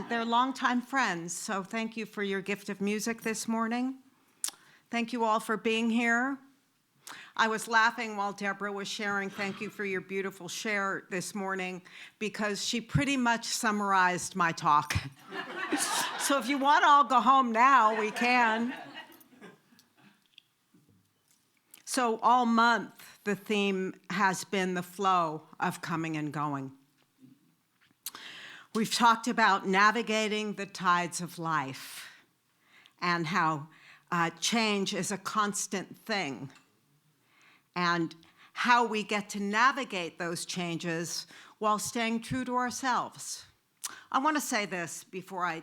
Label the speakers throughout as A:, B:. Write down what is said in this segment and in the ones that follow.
A: and they're longtime friends, so thank you for your gift of music this morning. Thank you all for being here. I was laughing while Deborah was sharing, thank you for your beautiful share this morning, because she pretty much summarized my talk. So if you want to all go home now, we can. So all month, the theme has been the flow of coming and going. We've talked about navigating the tides of life and how change is a constant thing, and how we get to navigate those changes while staying true to ourselves. I want to say this before I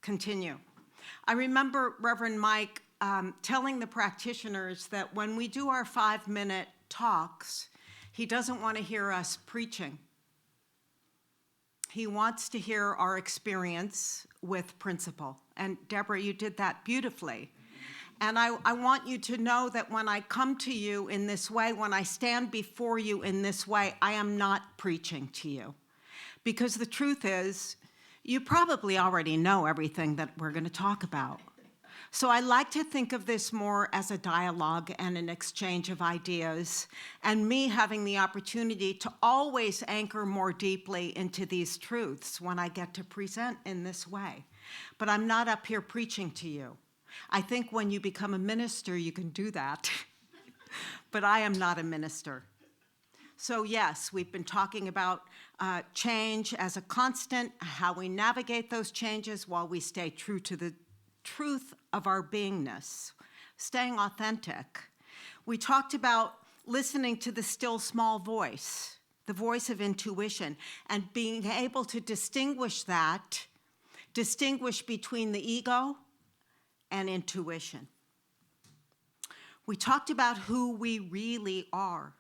A: continue. I remember Reverend Mike telling the practitioners that when we do our 5-minute talks, he doesn't want to hear us preaching. He wants to hear our experience with principle. And Deborah, you did that beautifully. And I want you to know that when I come to you in this way, when I stand before you in this way, I am not preaching to you. Because the truth is, you probably already know everything that we're going to talk about. So I like to think of this more as a dialogue and an exchange of ideas, and me having the opportunity to always anchor more deeply into these truths when I get to present in this way. But I'm not up here preaching to you. I think when you become a minister, you can do that. But I am not a minister. So yes, we've been talking about change as a constant, how we navigate those changes while we stay true to the truth of our beingness, staying authentic. We talked about listening to the still small voice, the voice of intuition, and being able to distinguish between the ego and intuition. We talked about who we really are,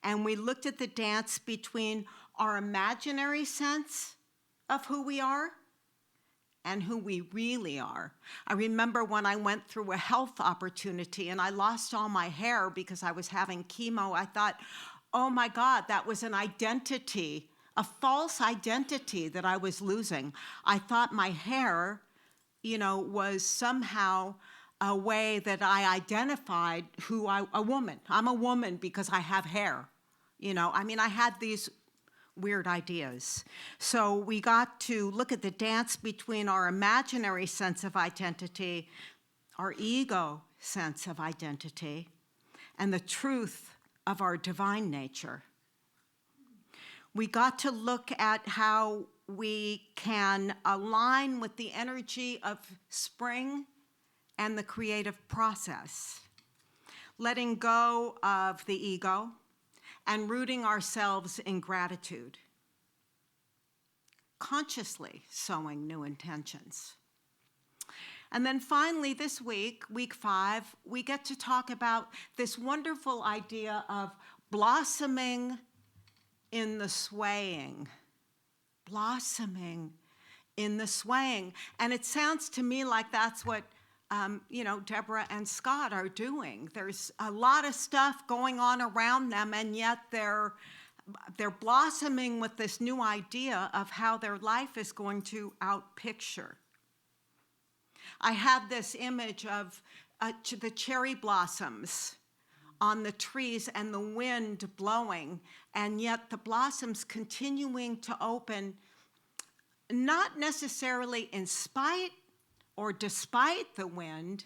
A: and we looked at the dance between our imaginary sense of who we are and who we really are. I remember when I went through a health opportunity and I lost all my hair because I was having chemo, I thought, oh my God, that was an identity, a false identity that I was losing. I thought my hair, was somehow a way that I identified a woman. I'm a woman because I have hair. I had these weird ideas. So we got to look at the dance between our imaginary sense of identity, our ego sense of identity, and the truth of our divine nature. We got to look at how we can align with the energy of spring and the creative process, letting go of the ego and rooting ourselves in gratitude, consciously sowing new intentions. And then finally this week, week 5, we get to talk about this wonderful idea of blossoming in the swaying. Blossoming in the swaying. And it sounds to me like that's what Deborah and Scott are doing. There's a lot of stuff going on around them, and yet they're blossoming with this new idea of how their life is going to outpicture. I have this image of the cherry blossoms on the trees and the wind blowing, and yet the blossoms continuing to open, not necessarily in spite or despite the wind,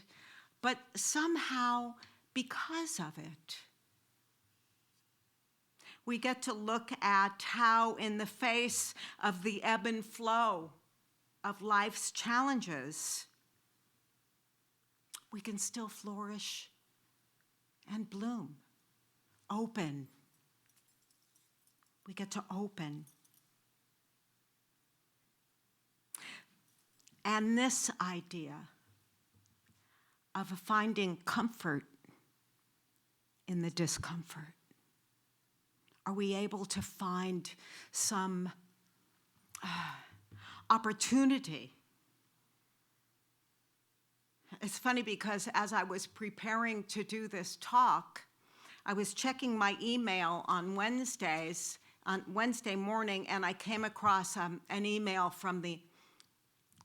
A: but somehow because of it. We get to look at how in the face of the ebb and flow of life's challenges, we can still flourish and bloom, open. We get to open. And this idea of finding comfort in the discomfort. Are we able to find some opportunity? It's funny because as I was preparing to do this talk, I was checking my email on Wednesdays on Wednesday morning, and I came across an email from the,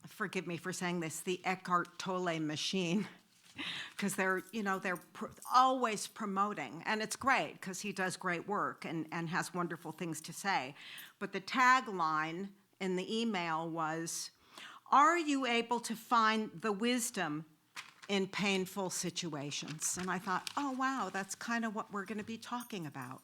A: forgive me for saying this, the Eckhart Tolle machine, because they're always promoting, and it's great because he does great work and has wonderful things to say. But the tagline in the email was, "Are you able to find the wisdom in painful situations?" And I thought, oh wow, that's kind of what we're going to be talking about.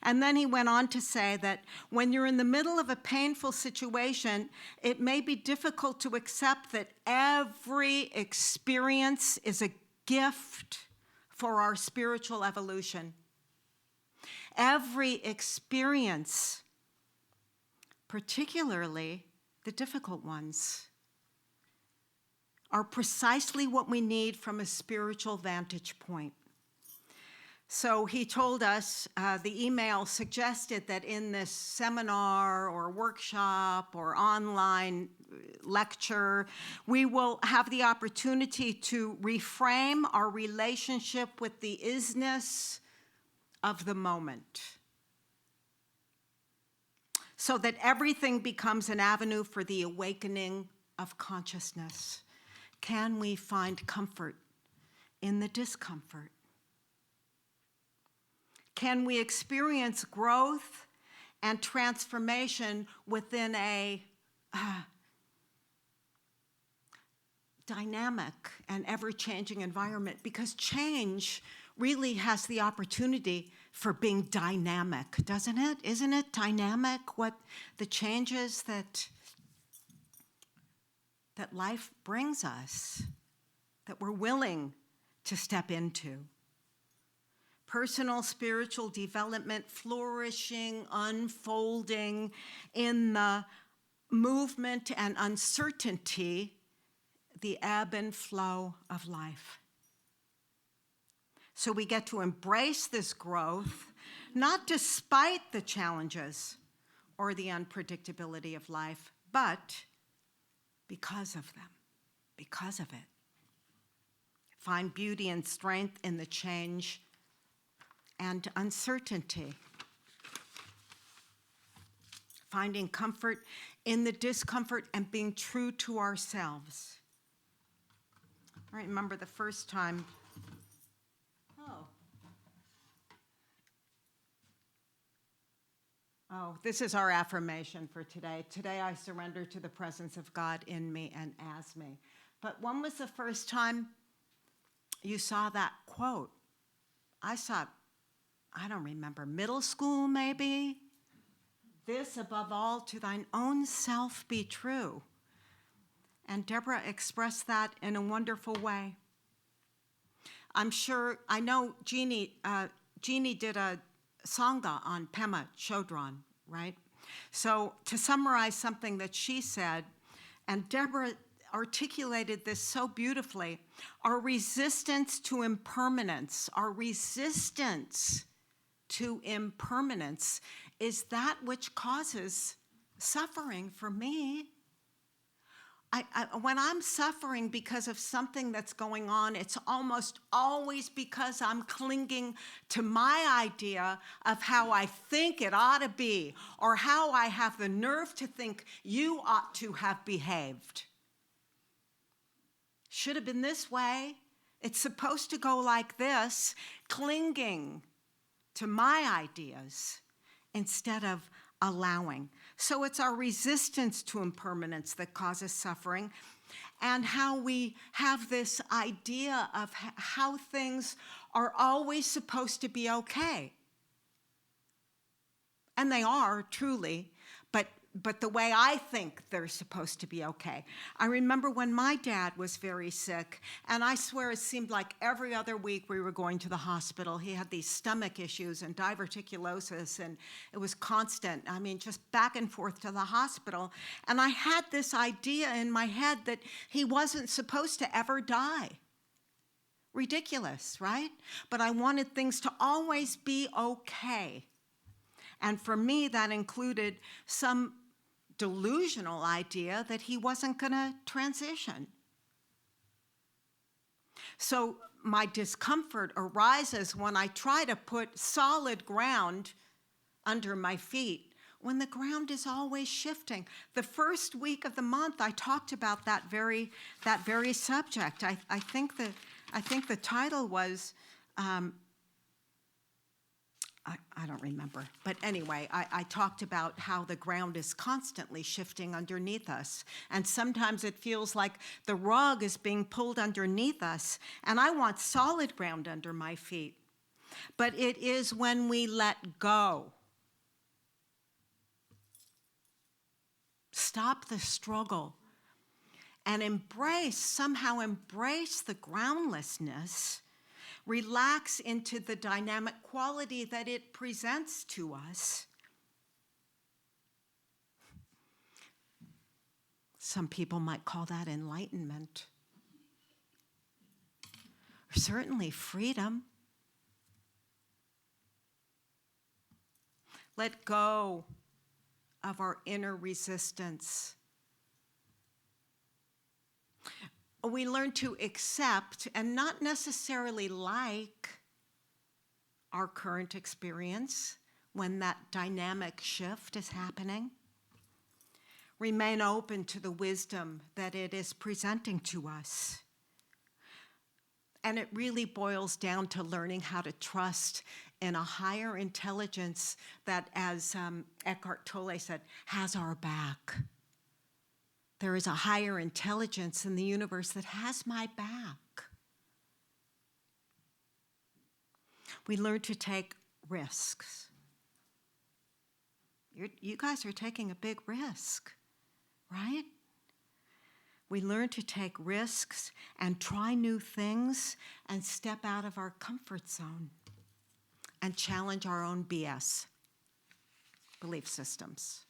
A: And then he went on to say that when you're in the middle of a painful situation, it may be difficult to accept that every experience is a gift for our spiritual evolution. Every experience, particularly the difficult ones, are precisely what we need from a spiritual vantage point. So he told us, the email suggested that in this seminar or workshop or online lecture, we will have the opportunity to reframe our relationship with the isness of the moment, so that everything becomes an avenue for the awakening of consciousness. Can we find comfort in the discomfort? Can we experience growth and transformation within a dynamic and ever-changing environment? Because change really has the opportunity for being dynamic, doesn't it? Isn't it dynamic, what the changes that life brings us, that we're willing to step into? Personal spiritual development, flourishing, unfolding in the movement and uncertainty, the ebb and flow of life. So we get to embrace this growth, not despite the challenges or the unpredictability of life, but because of them, because of it. Find beauty and strength in the change and uncertainty. Finding comfort in the discomfort and being true to ourselves. I remember the first time, this is our affirmation for today. Today I surrender to the presence of God in me and as me. But when was the first time you saw that quote? I saw it, I don't remember, middle school maybe? This above all, to thine own self be true. And Deborah expressed that in a wonderful way. I know Jeannie did a sangha on Pema Chodron, right? So to summarize something that she said, and Deborah articulated this so beautifully, our resistance to impermanence, is that which causes suffering for me. When I'm suffering because of something that's going on, it's almost always because I'm clinging to my idea of how I think it ought to be, or how I have the nerve to think you ought to have behaved. Should have been this way. It's supposed to go like this, clinging to my ideas instead of allowing. So it's our resistance to impermanence that causes suffering, and how we have this idea of how things are always supposed to be okay. And they are, truly, but the way I think they're supposed to be okay. I remember when my dad was very sick, and I swear it seemed like every other week we were going to the hospital. He had these stomach issues and diverticulosis, and it was constant. I mean, just back and forth to the hospital. And I had this idea in my head that he wasn't supposed to ever die. Ridiculous, right? But I wanted things to always be okay. And for me, that included some delusional idea that he wasn't going to transition. So my discomfort arises when I try to put solid ground under my feet when the ground is always shifting? The first week of the month, I talked about that very subject. I think the title was, I don't remember. But anyway, I talked about how the ground is constantly shifting underneath us. And sometimes it feels like the rug is being pulled underneath us, and I want solid ground under my feet. But it is when we let go, stop the struggle, and somehow embrace the groundlessness, relax into the dynamic quality that it presents to us. Some people might call that enlightenment, or certainly freedom. Let go of our inner resistance. We learn to accept and not necessarily like our current experience when that dynamic shift is happening. Remain open to the wisdom that it is presenting to us. And it really boils down to learning how to trust in a higher intelligence that, as Eckhart Tolle said, has our back. There is a higher intelligence in the universe that has my back. We learn to take risks. You guys are taking a big risk, right? We learn to take risks and try new things and step out of our comfort zone and challenge our own BS, belief systems.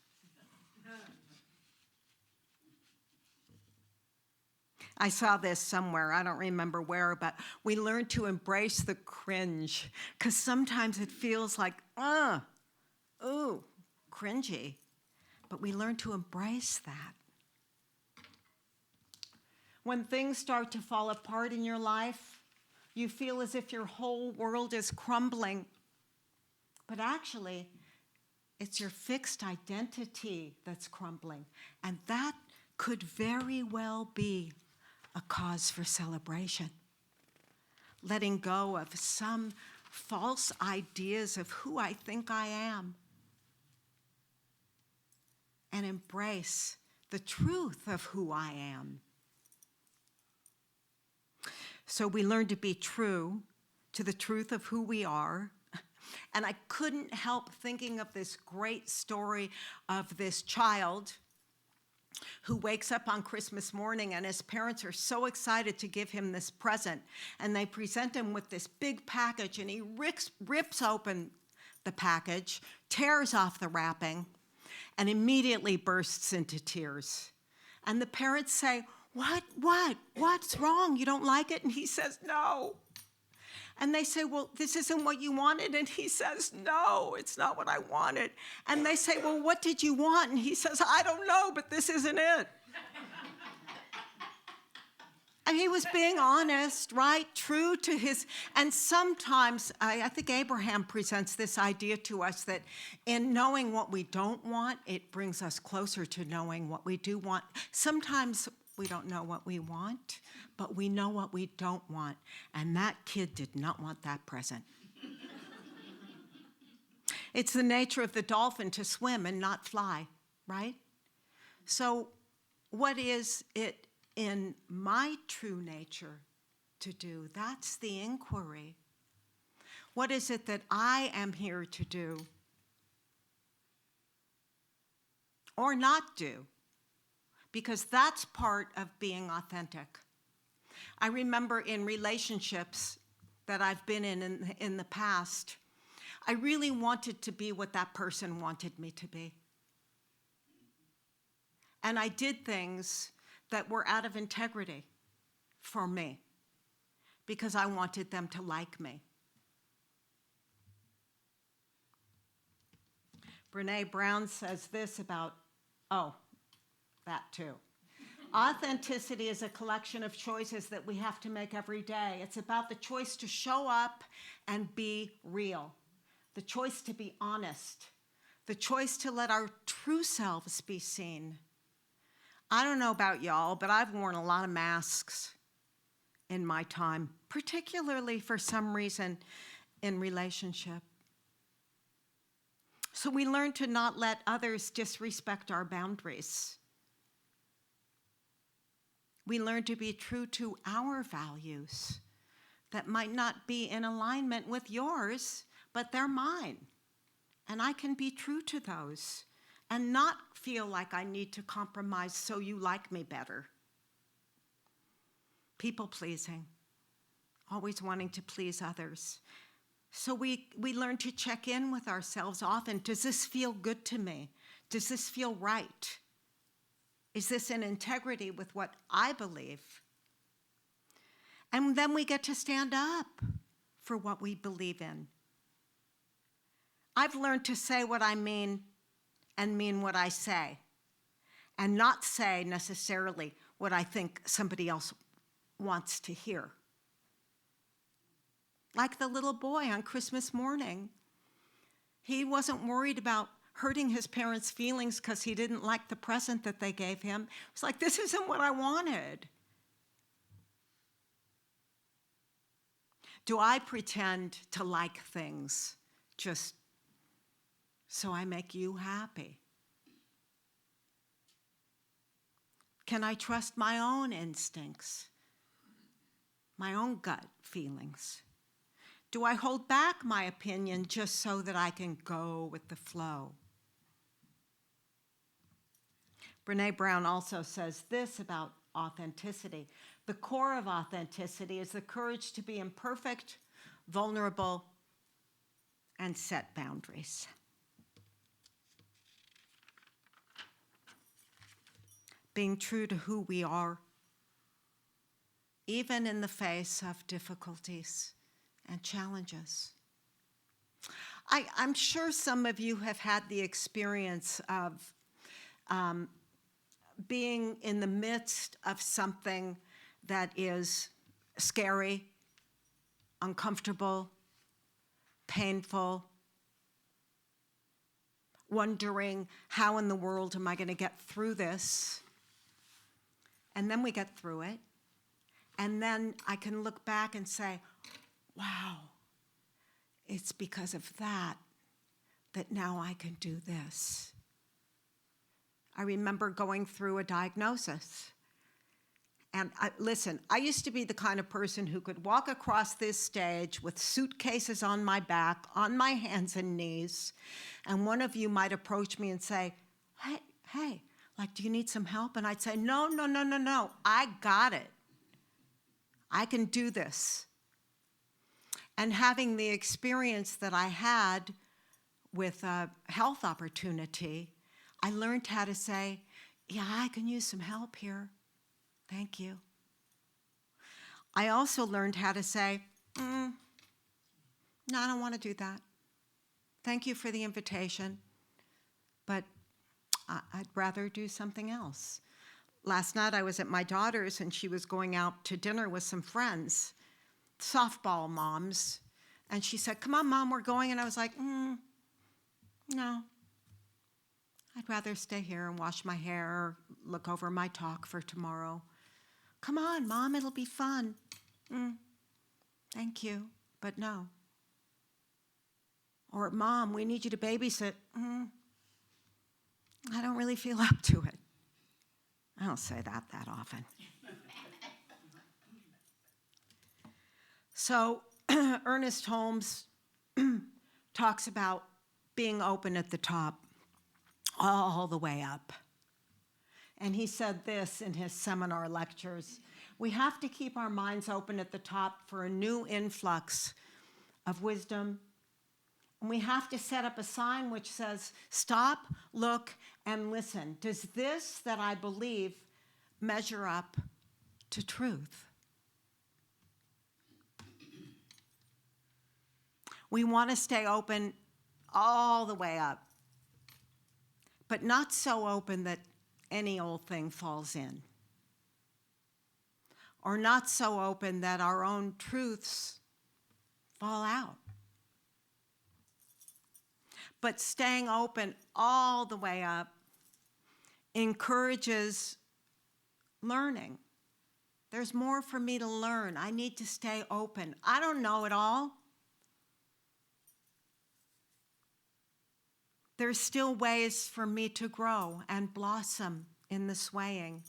A: I saw this somewhere, I don't remember where, but we learn to embrace the cringe, because sometimes it feels like, ooh, cringy. But we learn to embrace that. When things start to fall apart in your life, you feel as if your whole world is crumbling. But actually, it's your fixed identity that's crumbling. And that could very well be a cause for celebration. Letting go of some false ideas of who I think I am, and embrace the truth of who I am. So we learn to be true to the truth of who we are. And I couldn't help thinking of this great story of this child who wakes up on Christmas morning, and his parents are so excited to give him this present. And they present him with this big package, and he rips open the package, tears off the wrapping, and immediately bursts into tears. And the parents say, What's wrong? You don't like it? And he says, no. And they say, well, this isn't what you wanted. And he says, no, it's not what I wanted. And they say, well, what did you want? And he says, I don't know, but this isn't it. And he was being honest, right? True to his, and sometimes, I think Abraham presents this idea to us that in knowing what we don't want, it brings us closer to knowing what we do want. Sometimes we don't know what we want, but we know what we don't want. And that kid did not want that present. It's the nature of the dolphin to swim and not fly, right? So what is it in my true nature to do? That's the inquiry. What is it that I am here to do or not do? Because that's part of being authentic. I remember in relationships that I've been in the past, I really wanted to be what that person wanted me to be. And I did things that were out of integrity for me because I wanted them to like me. Brené Brown says this about, that too. Authenticity is a collection of choices that we have to make every day. It's about the choice to show up and be real, the choice to be honest, the choice to let our true selves be seen. I don't know about y'all, but I've worn a lot of masks in my time, particularly for some reason in relationship. So we learn to not let others disrespect our boundaries. We learn to be true to our values that might not be in alignment with yours, but they're mine. And I can be true to those and not feel like I need to compromise so you like me better. People pleasing, always wanting to please others. So we learn to check in with ourselves often. Does this feel good to me? Does this feel right? Is this in integrity with what I believe? And then we get to stand up for what we believe in. I've learned to say what I mean and mean what I say, and not say necessarily what I think somebody else wants to hear. Like the little boy on Christmas morning. He wasn't worried about hurting his parents' feelings because he didn't like the present that they gave him. It was like, this isn't what I wanted. Do I pretend to like things just so I make you happy? Can I trust my own instincts, my own gut feelings? Do I hold back my opinion just so that I can go with the flow? Brené Brown also says this about authenticity. The core of authenticity is the courage to be imperfect, vulnerable, and set boundaries. Being true to who we are, even in the face of difficulties and challenges. I'm sure some of you have had the experience of being in the midst of something that is scary, uncomfortable, painful, wondering how in the world am I going to get through this? And then we get through it. And then I can look back and say, wow, it's because of that now I can do this. I remember going through a diagnosis. And listen, I used to be the kind of person who could walk across this stage with suitcases on my back, on my hands and knees, and one of you might approach me and say, hey, like, do you need some help? And I'd say, no, I got it. I can do this. And having the experience that I had with a health opportunity, I learned how to say, yeah, I can use some help here. Thank you. I also learned how to say, no, I don't want to do that. Thank you for the invitation, but I'd rather do something else. Last night I was at my daughter's and she was going out to dinner with some friends, softball moms, and she said, come on, Mom, we're going. And I was like, no. I'd rather stay here and wash my hair, look over my talk for tomorrow. Come on, Mom, it'll be fun. Thank you, but no. Or, Mom, we need you to babysit. I don't really feel up to it. I don't say that often. So Ernest Holmes talks about being open at the top all the way up. And he said this in his seminar lectures: we have to keep our minds open at the top for a new influx of wisdom. And we have to set up a sign which says, stop, look, and listen. Does this that I believe measure up to truth? We want to stay open all the way up, but not so open that any old thing falls in, or not so open that our own truths fall out. But staying open all the way up encourages learning. There's more for me to learn. I need to stay open. I don't know it all. There's still ways for me to grow and blossom in the swaying.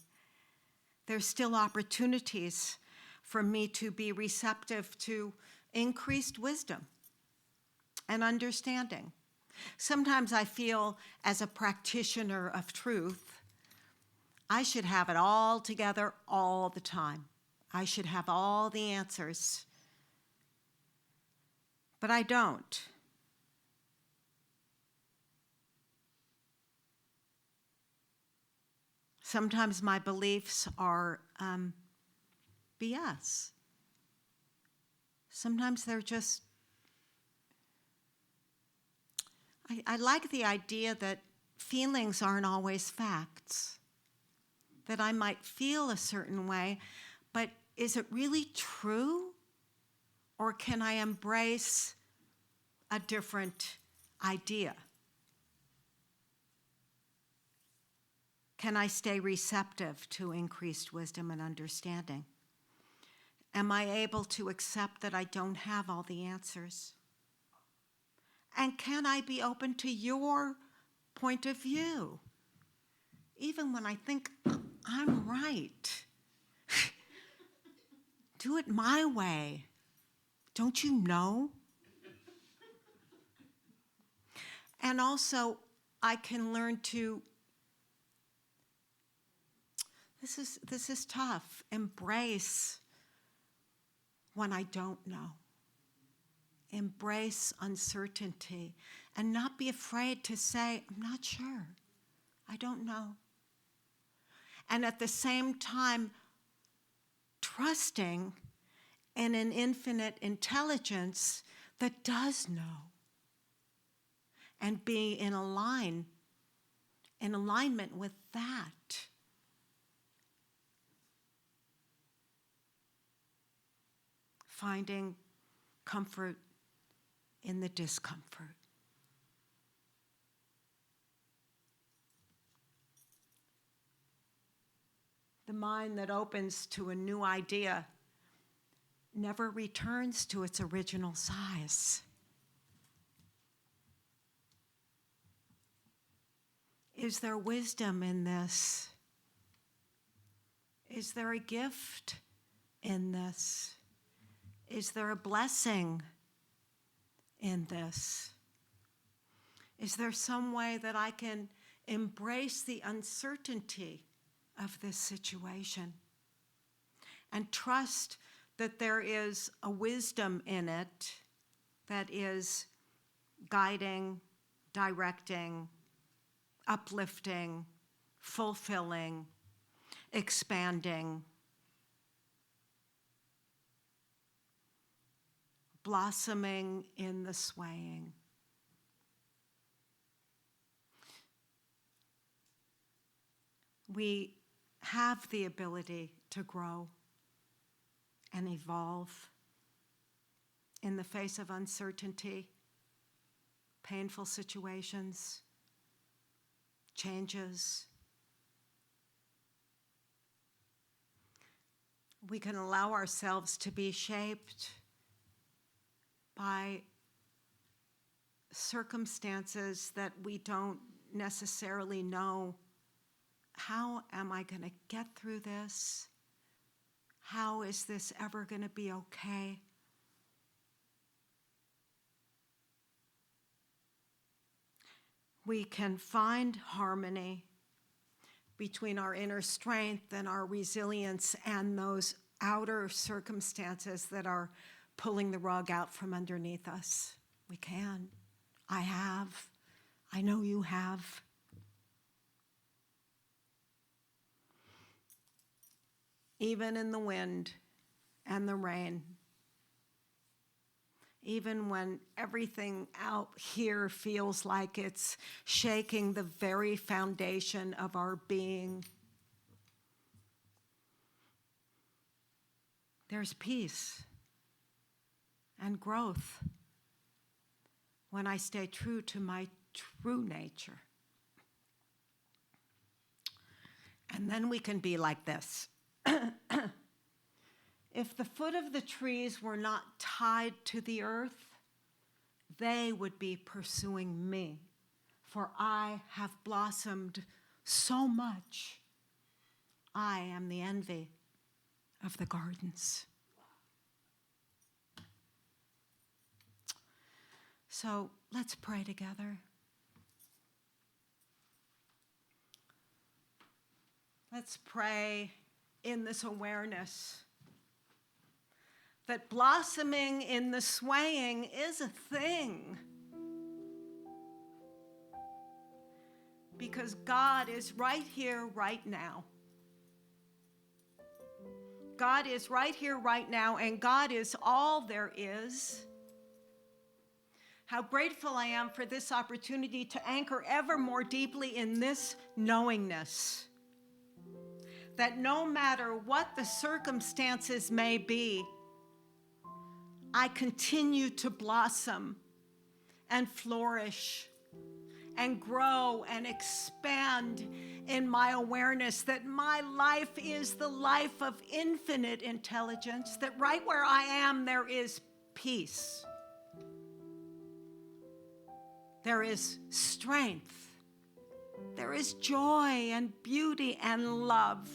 A: There's still opportunities for me to be receptive to increased wisdom and understanding. Sometimes I feel, as a practitioner of truth, I should have it all together all the time. I should have all the answers. But I don't. Sometimes my beliefs are BS. Sometimes they're just, I like the idea that feelings aren't always facts, that I might feel a certain way, but is it really true? Or can I embrace a different idea? Can I stay receptive to increased wisdom and understanding? Am I able to accept that I don't have all the answers? And can I be open to your point of view? Even when I think I'm right. Do it my way. Don't you know? And also, I can learn to, this is tough, embrace when I don't know. Embrace uncertainty and not be afraid to say, I'm not sure. I don't know. And at the same time, trusting in an infinite intelligence that does know. And be in alignment with that. Finding comfort in the discomfort. The mind that opens to a new idea never returns to its original size. Is there wisdom in this? Is there a gift in this? Is there a blessing in this? Is there some way that I can embrace the uncertainty of this situation and trust that there is a wisdom in it that is guiding, directing, uplifting, fulfilling, expanding, blossoming in the swaying. We have the ability to grow and evolve in the face of uncertainty, painful situations, changes. We can allow ourselves to be shaped by circumstances that we don't necessarily know. How am I going to get through this? How is this ever going to be okay? We can find harmony between our inner strength and our resilience and those outer circumstances that are pulling the rug out from underneath us. We can. I have. I know you have. Even in the wind and the rain, even when everything out here feels like it's shaking the very foundation of our being, there's peace and growth when I stay true to my true nature. And then we can be like this. If the foot of the trees were not tied to the earth, they would be pursuing me, for I have blossomed so much. I am the envy of the gardens. So let's pray together. Let's pray in this awareness that blossoming in the swaying is a thing. Because God is right here, right now. God is right here, right now, and God is all there is. How grateful I am for this opportunity to anchor ever more deeply in this knowingness. That no matter what the circumstances may be, I continue to blossom and flourish and grow and expand in my awareness that my life is the life of infinite intelligence, that right where I am, there is peace. There is strength. There is joy and beauty and love.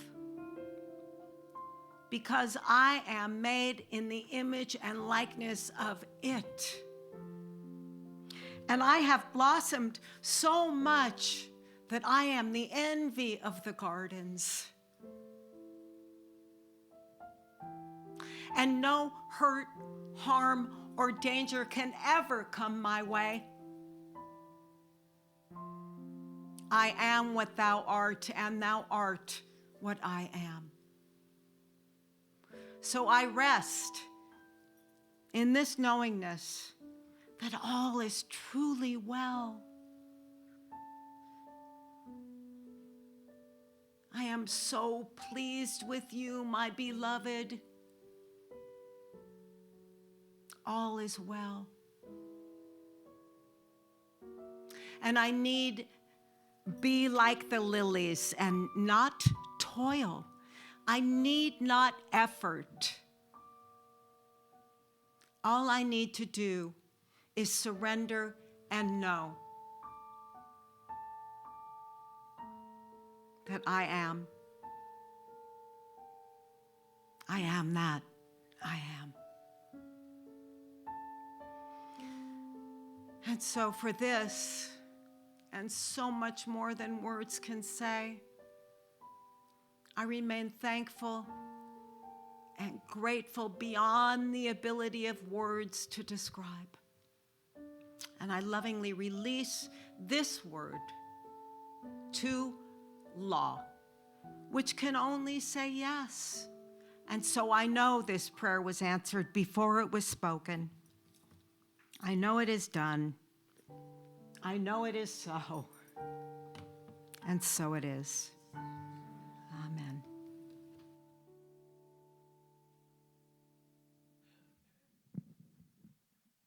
A: Because I am made in the image and likeness of it. And I have blossomed so much that I am the envy of the gardens. And no hurt, harm, or danger can ever come my way. I am what thou art, and thou art what I am. So I rest in this knowingness that all is truly well. I am so pleased with you, my beloved. All is well. And I need be like the lilies and not toil. I need not effort. All I need to do is surrender and know that I am. I am that. I am. And so for this, and so much more than words can say, I remain thankful and grateful beyond the ability of words to describe. And I lovingly release this word to law, which can only say yes. And so I know this prayer was answered before it was spoken. I know it is done. I know it is so. And so it is. Amen.